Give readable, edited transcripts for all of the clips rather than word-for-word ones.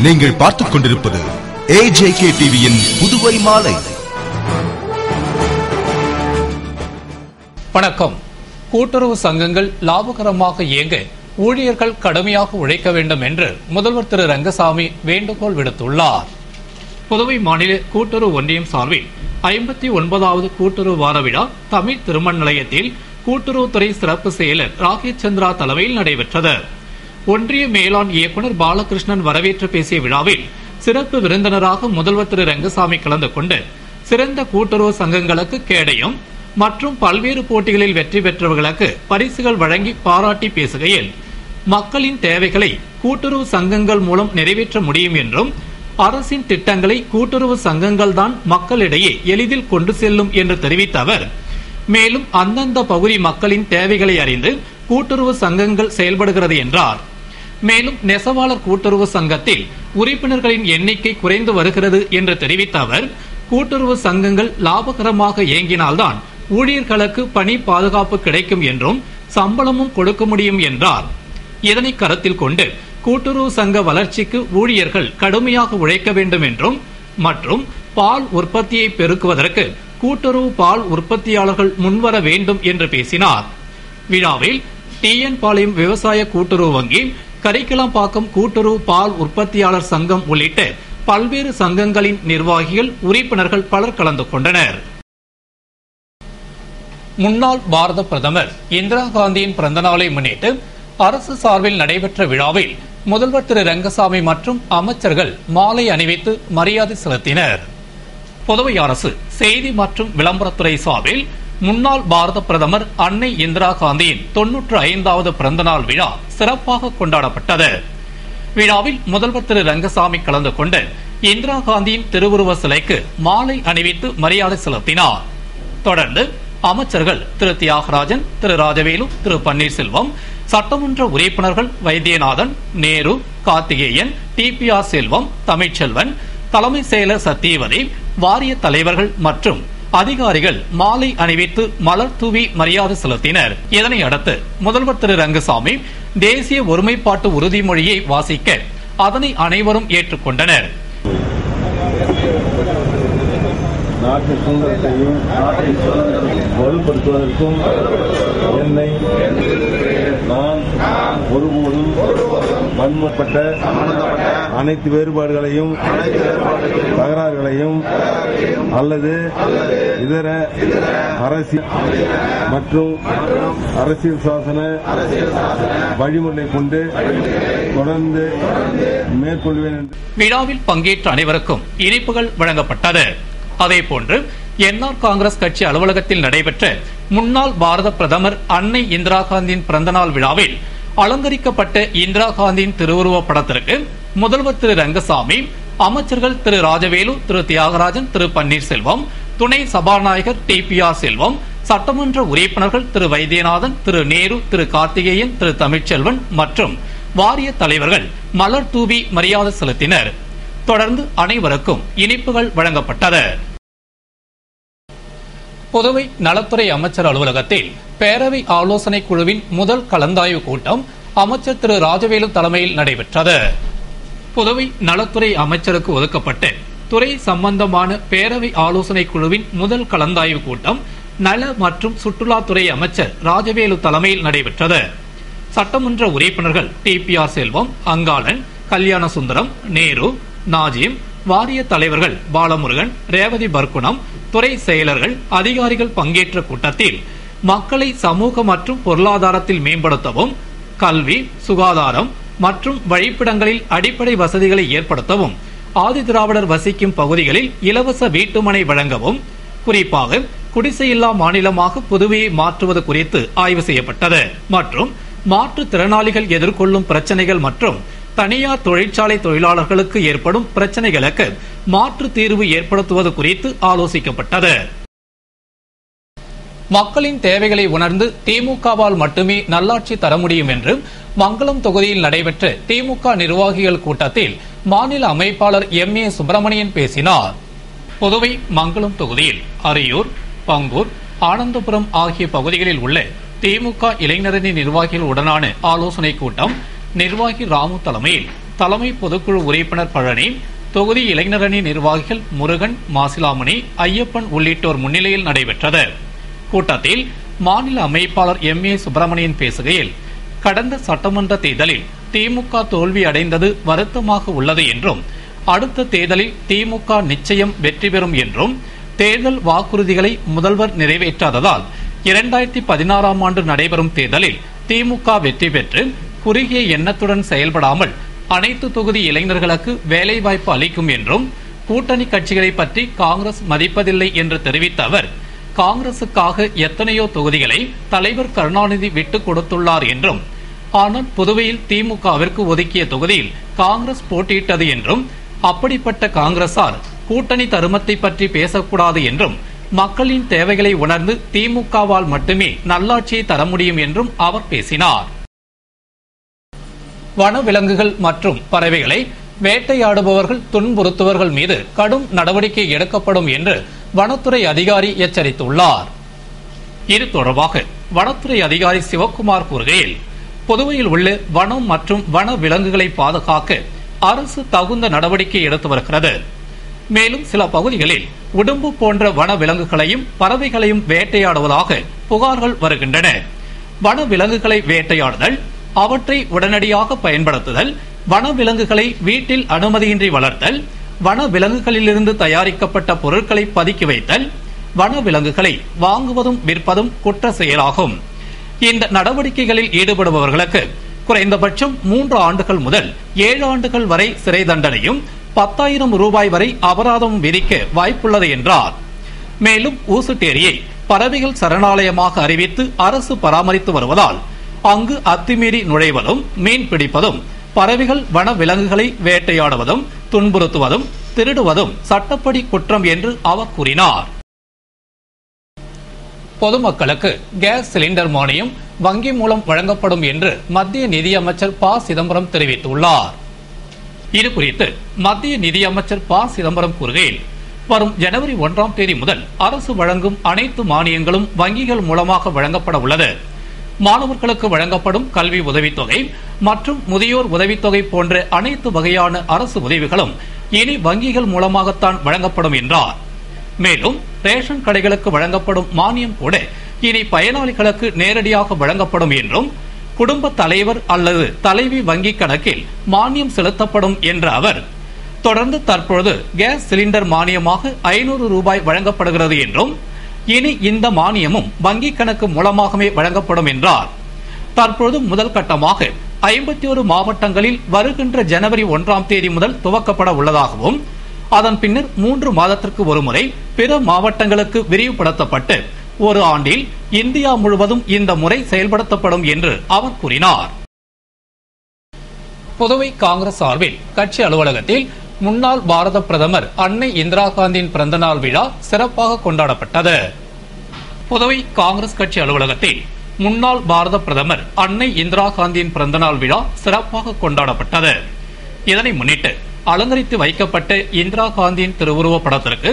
நீங்கள் பார்த்துக் கொண்டிருப்பது AJK டிவியின் புதுவை மாலை. வணக்கம். கூட்டுறவு சங்கங்கள் லாபகரமாக இயங்க ஊழியர்கள் கடுமையாக உழைக்க வேண்டும் என்று முதல்வர் திரு ரங்கசாமி வேண்டுகோள் விடுத்துள்ளார். புதுவை மாநில கூட்டுறவு ஒன்றியம் சார்பில் 59வது கூட்டுறவு வார விழா தமிழ் திருமண நிலையத்தில் கூட்டுறவுத்துறை சிறப்பு செயலர் ராகேஷ் சந்திரா தலைமையில் நடைபெற்றது. ஒன்றிய மேலாண் இயக்குநர் பாலகிருஷ்ணன் வரவேற்று பேசிய விழாவில் சிறப்பு விருந்தினராக முதல்வர் திரு ரங்கசாமி கலந்து கொண்டு சிறந்த கூட்டுறவு சங்கங்களுக்கு கேடயம் மற்றும் பல்வேறு போட்டிகளில் வெற்றி பெற்றவர்களுக்கு பரிசுகள் வழங்கி பாராட்டி பேசுகையில் மக்களின் தேவைகளை கூட்டுறவு சங்கங்கள் மூலம் நிறைவேற்ற முடியும் என்றும் அரசின் திட்டங்களை கூட்டுறவு சங்கங்கள் தான் மக்களிடையே எளிதில் கொண்டு செல்லும் என்று தெரிவித்த அவர், மேலும் அந்தந்த பகுதி மக்களின் தேவைகளை அறிந்து கூட்டுறவு சங்கங்கள் செயல்படுகிறது என்றார். மேலும் நெசவாளர் கூட்டுறவு சங்கத்தில் உறுப்பினர்களின் எண்ணிக்கை குறைந்து வருகிறது என்று தெரிவித்த அவர், கூட்டுறவு சங்கங்கள் லாபகரமாக இயங்கினால்தான் ஊழியர்களுக்கு பணி பாதுகாப்பு கிடைக்கும் என்றும் சம்பளமும் கொடுக்க முடியும் என்றார். இதனை கருத்தில் கொண்டு கூட்டுறவு சங்க வளர்ச்சிக்கு ஊழியர்கள் கடுமையாக உழைக்க வேண்டும் என்றும் மற்றும் பால் உற்பத்தியை பெருக்குவதற்கு கூட்டுறவு பால் உற்பத்தியாளர்கள் முன்வர வேண்டும் என்று பேசினார். விழாவில் TN பாளையம் விவசாய கூட்டுறவு வங்கி, கரிக்கலாம்பாக்கம் கூட்டுறவு பால் உற்பத்தியாளர் சங்கம் உள்ளிட்ட பல்வேறு சங்கங்களின் நிர்வாகிகள், உறுப்பினர்கள் பலர் கலந்து கொண்டனர். முன்னாள் பாரத பிரதமர் இந்திரா காந்தியின் பிறந்தநாளை முன்னிட்டு அரசு சார்பில் நடைபெற்ற விழாவில் முதல்வர் திரு ரங்கசாமி மற்றும் அமைச்சர்கள் மாலை அணிவித்து மரியாதை செலுத்தினர். புதுவை அரசு செய்தி மற்றும் விளம்பரத்துறை சார்பில் முன்னாள் பாரத பிரதமர் அன்னை இந்திரா காந்தியின் 95வது பிறந்தநாள் விழா சிறப்பாக கொண்டாடப்பட்டது. விழாவில் முதல்வர் திரு ரங்கசாமி கலந்து கொண்டு இந்திரா காந்தியின் திருவுருவ சிலைக்கு மாலை அணிவித்து மரியாதை செலுத்தினார். தொடர்ந்து அமைச்சர்கள் திரு தியாகராஜன், திரு ராஜவேலு, திரு பன்னீர்செல்வம், சட்டமன்ற உறுப்பினர்கள் வைத்தியநாதன், நேரு, கார்த்திகேயன், TPR செல்வம், தமிழ்ச்செல்வன், தலைமை செயலர் சத்தியவதி, வாரிய தலைவர்கள் மற்றும் அதிகாரிகள் மாலை அணிவித்து மலர் தூவி மரியாதை செலுத்தினர். இதனை அடுத்து முதல்வர் திரு ரங்கசாமி தேசிய ஒருமைப்பாட்டு உறுதிமொழியை வாசிக்க அதனை அனைவரும் ஏற்றுக்கொண்டனர். நாட்டின் சுதந்திரத்தையும் நாட்டின் சுதந்திரத்தையும் வலுப்படுத்துவதற்கும் என்னை நான் ஒருபோதும் வன்மப்பட்ட அனைத்து வேறுபாடுகளையும் தகராறுகளையும் அல்லது இதர அரசியல் மற்றும் அரசியல் சாசன வழிமுறை கொண்டு தொடர்ந்து மேற்கொள்வேன். விழாவில் பங்கேற்ற அனைவருக்கும் இனிப்புகள் வழங்கப்பட்டது. அதேபோன்று NR காங்கிரஸ் கட்சி அலுவலகத்தில் நடைபெற்ற முன்னாள் பாரத பிரதமர் அன்னை இந்திரா காந்தியின் பிறந்தநாள் விழாவில் அலங்கரிக்கப்பட்ட இந்திரா காந்தியின் திருவுருவ படத்திற்கு முதல்வர் திரு ரங்கசாமி, அமைச்சர்கள் திரு ராஜவேலு, திரு தியாகராஜன், திரு பன்னீர்செல்வம், துணை சபாநாயகர் TPR செல்வம், சட்டமன்ற உறுப்பினர்கள் திரு வைத்தியநாதன், திரு நேரு, திரு கார்த்திகேயன், திரு தமிழ்ச்செல்வன் மற்றும் வாரிய தலைவர்கள் மலர் தூவி மரியாதை செலுத்தினர். தொடர்ந்து அனைவருக்கும் இனிப்புகள் வழங்கப்பட்டது. புதுவை நலத்துறை அமைச்சர் அலுவலகத்தில் பேரவை ஆலோசனை குழுவின் முதல் கலந்தாய்வு கூட்டம் அமைச்சர் திரு ராஜவேலு தலைமையில் நடைபெற்றது. புதுவை நலத்துறை அமைச்சருக்கு ஒதுக்கப்பட்ட துறை சம்பந்தமான பேரவை ஆலோசனை குழுவின் முதல் கலந்தாய்வு கூட்டம் நல மற்றும் சுற்றுலாத்துறை அமைச்சர் ராஜவேலு தலைமையில் நடைபெற்றது. சட்டமன்ற உறுப்பினர்கள் TPR செல்வம், அங்காளன், கல்யாண சுந்தரம், நேரு, நாஜிம், வாரிய தலைவர்கள் பாலமுருகன், ரேவதி பர்குணம், துறை செயலர்கள், அதிகாரிகள் பங்கேற்ற கூட்டத்தில் மக்களை சமூக மற்றும் பொருளாதாரத்தில் மேம்படுத்தவும், கல்வி, சுகாதாரம் மற்றும் வழிப்பிடங்களில் அடிப்படை வசதிகளை ஏற்படுத்தவும், ஆதிதிராவிடர் வசிக்கும் பகுதிகளில் இலவச வீட்டுமனை வழங்கவும், குறிப்பாக குடிசையில்லா மாநிலமாக புதுவையை மாற்றுவது குறித்து ஆய்வு செய்யப்பட்டது மற்றும் மாற்றுத்திறனாளிகள் எதிர்கொள்ளும் பிரச்சனைகள் மற்றும் தனியார் தொழிற்சாலை தொழிலாளர்களுக்கு ஏற்படும் பிரச்சனைகளுக்கு மாற்று தீர்வு ஏற்படுத்துவது குறித்து ஆலோசிக்கப்பட்டது. மக்களின் தேவைகளை உணர்ந்து திமுகவால் மட்டுமே நல்லாட்சி தர முடியும் என்று மங்களம் தொகுதியில் நடைபெற்ற திமுக நிர்வாகிகள் கூட்டத்தில் மாநில அமைப்பாளர் MA சுப்பிரமணியன் பேசினார். புதுவை மங்களம் தொகுதியில் அரியூர், பங்கூர், ஆனந்தபுரம் ஆகிய பகுதிகளில் உள்ள திமுக இளைஞரணி நிர்வாகிகள் உடனான ஆலோசனை கூட்டம் நிர்வாகி ராமு தலைமையில் தலைமை பொதுக்குழு உறுப்பினர் பழனி, தொகுதி இளைஞரணி நிர்வாகிகள் முருகன், மாசிலாமணி, ஐயப்பன் உள்ளிட்டோர் முன்னிலையில் நடைபெற்றது. கூட்டத்தில் மாநில அமைப்பாளர் M.A. சுப்பிரமணியன் பேசுகையில், கடந்த சட்டமன்ற தேர்தலில் திமுக தோல்வி அடைந்தது வருத்தமாக உள்ளது என்றும், அடுத்த தேர்தலில் திமுக நிச்சயம் வெற்றி பெறும் என்றும், தேர்தல் வாக்குறுதிகளை முதல்வர் நிறைவேற்றாததால் 2016ஆம் ஆண்டு நடைபெறும் தேர்தலில் திமுக வெற்றி பெற்று குறுகிய எண்ணத்துடன் செயல்படாமல் அனைத்து தொகுதி இளைஞர்களுக்கு வேலைவாய்ப்பு அளிக்கும் என்றும், கூட்டணி கட்சிகளை பற்றி காங்கிரஸ் மதிப்பதில்லை என்று தெரிவித்த அவர், காங்கிரசுக்காக எத்தனையோ தொகுதிகளை தலைவர் கருணாநிதி விட்டுக் கொடுத்துள்ளார் என்றும், ஆனால் புதுவையில் திமுகவிற்கு ஒதுக்கிய தொகுதியில் காங்கிரஸ் போட்டியிட்டது என்றும், அப்படிப்பட்ட காங்கிரசார் கூட்டணி தருமத்தை பற்றி பேசக்கூடாது என்றும், மக்களின் தேவைகளை உணர்ந்து திமுகவால் மட்டுமே நல்லாட்சியை தர முடியும் என்றும் அவர் பேசினார். வனவிலங்குகள் மற்றும் பறவைகளை வேட்டையாடுபவர்கள், துன்புறுத்துவர்கள் மீது கடும் நடவடிக்கை எடுக்கப்படும் என்று வனத்துறை அதிகாரி எச்சரித்துள்ளார். இது தொடர்பாக வனத்துறை அதிகாரி சிவக்குமார் கூறுகையில், புதுவையில் உள்ள வனம் மற்றும் வன விலங்குகளை பாதுகாக்க அரசு தகுந்த நடவடிக்கை எடுத்து வருகிறது. மேலும் சில பகுதிகளில் உடும்பு போன்ற வன விலங்குகளையும் பறவைகளையும் வேட்டையாடுவதாக புகார்கள் வருகின்றன. வன விலங்குகளை வேட்டையாடுதல், அவற்றை உடனடியாக பயன்படுத்துதல், வன விலங்குகளை வீட்டில் அனுமதியின்றி வளர்த்தல், வன விலங்குகளிலிருந்து தயாரிக்கப்பட்ட பொருட்களை பதுக்கி வைத்தல், வன விலங்குகளை வாங்குவதும் விற்பதும் குற்ற செயலாகும். இந்த நடவடிக்கைகளில் ஈடுபடுபவர்களுக்கு குறைந்தபட்சம் 3 ஆண்டுகள் முதல் 7 ஆண்டுகள் வரை சிறை தண்டனையும் 10,000 ரூபாய் வரை அபராதம் விதிக்க வாய்ப்புள்ளது என்றார். மேலும் ஊசுட்டேரியை பறவைகள் சரணாலயமாக அறிவித்து அரசு பராமரித்து வருவதால் அங்கு அத்துமீறி நுழைவதும், மீன் பிடிப்பதும், பறவைகள் வன விலங்குகளை வேட்டையாடுவதும், துன்புறுத்துவதும், திருடுவதும் சட்டப்படி குற்றம் என்று அவர் கூறினார். பொதுமக்களுக்கு கேஸ் சிலிண்டர் மானியம் வங்கி மூலம் வழங்கப்படும் என்று மத்திய நிதியமைச்சர் ப. சிதம்பரம் தெரிவித்துள்ளார். இதுகுறித்து மத்திய நிதியமைச்சர் ப. சிதம்பரம் கூறுகையில், வரும் ஜனவரி 1ஆம் தேதி முதல் அரசு வழங்கும் அனைத்து மானியங்களும் வங்கிகள் மூலமாக வழங்கப்பட உள்ளது. மாணவர்களுக்கு வழங்கப்படும் கல்வி உதவித்தொகை மற்றும் முதியோர் உதவித்தொகை போன்ற அனைத்து வகையான அரசு உதவிகளும் இனி வங்கிகள் மூலமாகத்தான் வழங்கப்படும் என்றார். மேலும் ரேஷன் கடைகளுக்கு வழங்கப்படும் மானியம் கூட இனி பயனாளிகளுக்கு நேரடியாக வழங்கப்படும் என்றும், குடும்ப தலைவர் அல்லது தலைவி வங்கி கணக்கில் மானியம் செலுத்தப்படும் என்ற அவர், தொடர்ந்து தற்பொழுது கேஸ் சிலிண்டர் மானியமாக 500 ரூபாய் வழங்கப்படுகிறது என்றும், இனி இந்த மானியமும் வங்கி கணக்கு மூலமாகவே வழங்கப்படும் என்றார். தற்பொழுது முதல் கட்டமாக 51 மாவட்டங்களில் வருகின்ற ஜனவரி 1ஆம் தேதி முதல் துவக்கப்பட உள்ளதாகவும், அதன் பின்னர் 3 மாதத்திற்கு ஒருமுறை பிற மாவட்டங்களுக்கு விரிவுபடுத்தப்பட்டு ஒரு ஆண்டில் இந்தியா முழுவதும் இந்த முறை செயல்படுத்தப்படும் என்று அவர் கூறினார். புதுவை காங்கிரஸ் சார்பில் கட்சி அலுவலகத்தில் முன்னாள் பாரத பிரதமர் அன்னை இந்திரா காந்தியின் பிறந்தநாள் விழா சிறப்பாக கொண்டாடப்பட்டது. புதுவை காங்கிரஸ் கட்சி அலுவலகத்தில் முன்னாள் பாரத பிரதமர் அன்னை இந்திரா காந்தியின் பிறந்தநாள் விழா சிறப்பாக கொண்டாடப்பட்டது. இதனை முன்னிட்டு அலங்கரித்து வைக்கப்பட்ட இந்திரா காந்தியின் திருவுருவ படத்திற்கு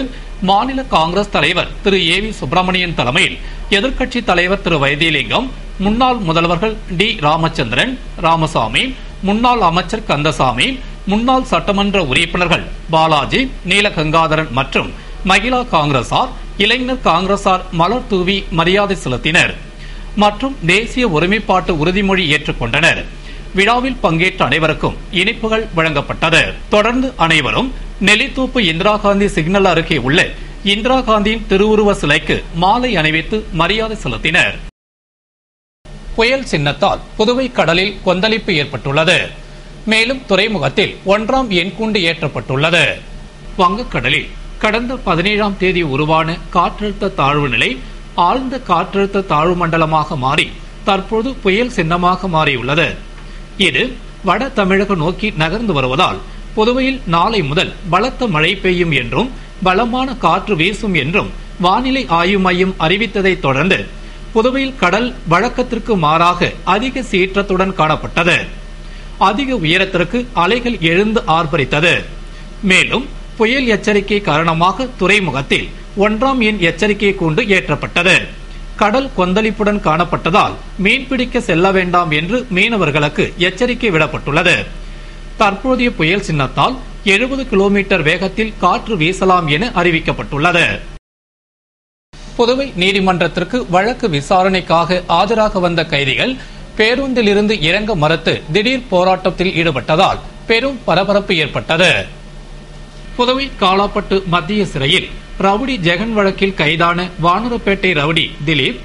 மாநில காங்கிரஸ் தலைவர் திரு A.V. சுப்பிரமணியன் தலைமையில் எதிர்க்கட்சி தலைவர் திரு வைத்தியலிங்கம், முன்னாள் முதல்வர்கள் டி. ராமச்சந்திரன், ராமசாமி, முன்னாள் அமைச்சர் கந்தசாமி, முன்னாள் சட்டமன்ற உறுப்பினர்கள் பாலாஜி, நீலகங்காதரன் மற்றும் மகிழா காங்கிரசார், இளைஞர் காங்கிரசார் மலர் தூவி மரியாதை செலுத்தினர் மற்றும் தேசிய ஒருமைப்பாட்டு உறுதிமொழி ஏற்றுக்கொண்டனர். விழாவில் பங்கேற்ற அனைவருக்கும் இனிப்புகள் வழங்கப்பட்டது. தொடர்ந்து அனைவரும் நெல்லித்தோப்பு இந்திரா காந்தி சிக்னல் அருகே உள்ள இந்திரா காந்தியின் திருவுருவ சிலைக்கு மாலை அணிவித்து மரியாதை செலுத்தினர். புயல் சின்னத்தால் புதுவை கடலில் கொந்தளிப்பு ஏற்பட்டுள்ளது. மேலும் துறைமுகத்தில் 1ஆம் எண்கூண்டு ஏற்றப்பட்டுள்ளது. வங்கக்கடலில் கடந்த 17ஆம் தேதி உருவான காற்றழுத்த தாழ்வு நிலை ஆழ்ந்த காற்றழுத்த தாழ்வு மண்டலமாக மாறி தற்போது புயல் சின்னமாக மாறியுள்ளது. இது வட தமிழகம் நோக்கி நகர்ந்து வருவதால் புதுவையில் நாளை முதல் பலத்த மழை பெய்யும் என்றும் பலமான காற்று வீசும் என்றும் வானிலை ஆய்வு மையம் அறிவித்ததை தொடர்ந்து புதுவையில் கடல் வழக்கத்திற்கு மாறாக அதிக சீற்றத்துடன் காணப்பட்டது. அதிக உயரத்திற்கு அலைகள் எழுந்து ஆர்ப்பரித்தது. மேலும் புயல் எச்சரிக்கை காரணமாக துறைமுகத்தில் 1ஆம் எண் எச்சரிக்கை கூண்டு ஏற்றப்பட்டது. கடல் கொந்தளிப்புடன் காணப்பட்டதால் மீன்பிடிக்க செல்ல வேண்டாம் என்று மீனவர்களுக்கு எச்சரிக்கை விடப்பட்டுள்ளது. தற்போதைய புயல் சின்னத்தால் 70 கிலோமீட்டர் வேகத்தில் காற்று வீசலாம் என அறிவிக்கப்பட்டுள்ளது. புதுவை நீதிமன்றத்திற்கு வழக்கு விசாரணைக்காக ஆஜராக வந்த கைதிகள் பேருந்திலிருந்து இறங்க மறுத்து திடீர் போராட்டத்தில் ஈடுபட்டதால் பெரும் பரபரப்பு ஏற்பட்டது. புதுவை காலாப்பட்டு மத்திய சிறையில் ரவுடி ஜெகன் வழக்கில் கைதான வானூர்பேட்டை ரவுடி திலீப்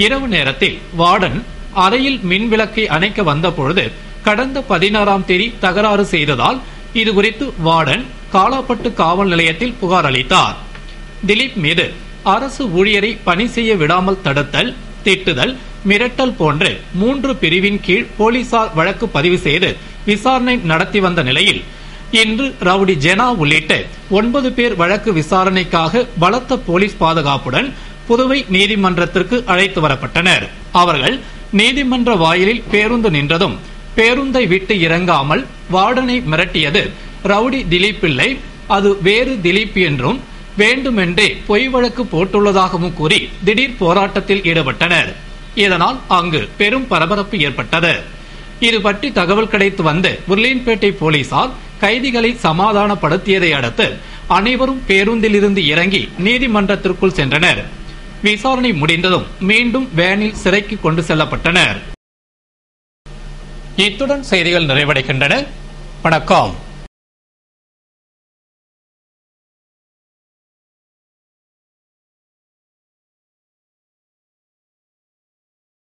இரவு நேரத்தில் வார்டன் அறையில் மின் விளக்கை அணைக்க வந்தபொழுது கடந்த 16ஆம் தேதி தகராறு செய்ததால் இதுகுறித்து வார்டன் காலாப்பட்டு காவல் நிலையத்தில் புகார் அளித்தார். திலீப் மீது அரசு ஊழியரை பணி செய்ய விடாமல் தடுத்தல், திட்டுதல், மிரட்டல் போன்ற 3 பிரிவின் கீழ் போலீசார் வழக்கு பதிவு செய்து விசாரணை நடத்தி வந்த நிலையில் இன்று ரவுடி ஜெனா உள்ளிட்ட 9 பேர் வழக்கு விசாரணைக்காக பலத்த போலீஸ் பாதுகாப்புடன் புதுவை நீதிமன்றத்திற்கு அழைத்து வரப்பட்டனர். அவர்கள் நீதிமன்ற வாயிலில் பேருந்து நின்றதும் பேருந்தை விட்டு இறங்காமல் வார்டனை மிரட்டியது ரவுடி திலீப் பிள்ளை, அது வேறு திலீப் என்றும் வேண்டுமென்றே பொய் வழக்கு போட்டுள்ளதாகவும் கூறி திடீர் போராட்டத்தில் ஈடுபட்டனர். இதனால் அங்கு பெரும் பரபரப்பு ஏற்பட்டது. இது பற்றி தகவல் கிடைத்து வந்த உருளையன்பேட்டை போலீசார் கைதிகளை சமாதானப்படுத்தியதை அடுத்து அனைவரும் பேருந்திலிருந்து இறங்கி நீதிமன்றத்திற்குள் சென்றனர். விசாரணை முடிந்ததும் மீண்டும் வேனில் சிறைக்கு கொண்டு செல்லப்பட்டனர். இத்துடன் செய்திகள் நிறைவடைகின்றன. வணக்கம்.